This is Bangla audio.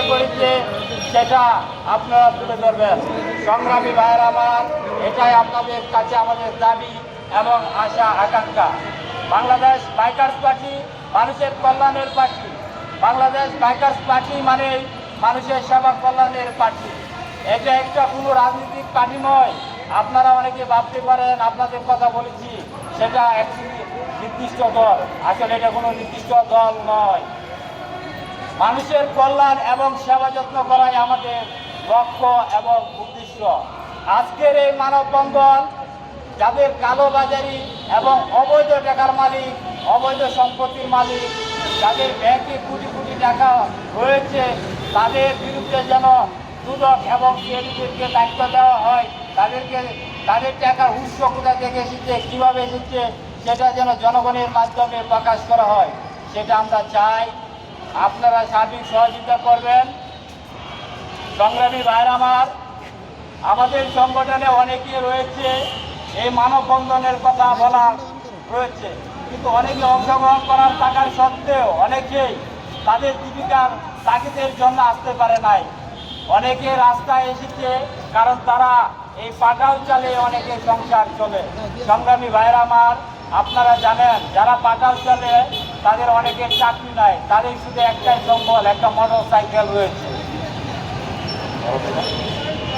করেছে সেটা আপনারা তুলে ধরবেন। সংগ্রামী ভাইয়ের আমার, এটাই আপনাদের কাছে আমাদের দাবি এবং আশা আকাঙ্ক্ষা। বাংলাদেশ বাইকার্স পার্টি মানুষের কল্যাণের পার্টি। বাংলাদেশ বাইকার্স পার্টি মানে মানুষের সেবা কল্যাণের পার্টি। এটা একটা কোনো রাজনৈতিক পার্টি নয়। আপনারা অনেকে ভাবতে পারেন আপনাদের কথা বলেছি সেটা একটি নির্দিষ্ট দল, আসলে এটা কোনো নির্দিষ্ট দল নয়। মানুষের কল্যাণ এবং সেবা যত্ন করাই আমাদের লক্ষ্য এবং উদ্দেশ্য। আজকের এই মানববন্ধন যাদের কালোবাজারি এবং অবৈধ টাকার মালিক, অবৈধ সম্পত্তির মালিক, যাদের ব্যাংকে কোটি কোটি টাকা রয়েছে, তাদের বিরুদ্ধে যেন দুদক এবং সিআইডিদেরকে দায়িত্ব দেওয়া হয়, তাদের টাকার উৎস কোথা থেকে এসেছে, কীভাবে এসেছে, সেটা যেন জনগণের মাধ্যমে প্রকাশ করা হয়, সেটা আমরা চাই। আপনারা সার্বিক সহযোগিতা করবেন। সংগ্রামী ভাইয়ের আমার, আমাদের সংগঠনে অনেকে রয়েছে এই মানববন্ধনের কথা বলা রয়েছে, কিন্তু অনেকে অংশগ্রহণ করার থাকার সত্ত্বেও অনেকেই তাদের জীবিকার তাগিদের জন্য আসতে পারে নাই। অনেকে রাস্তায় এসেছে কারণ তারা এই পাটাল চালে অনেকে সংসার চলে। সংগ্রামী ভাইয়ের আমার, আপনারা জানেন যারা পাটাল চলে তাদের অনেকের চাকরি নাই, তাদের শুধু একটাই সম্বল, একটা মোটর সাইকেল রয়েছে।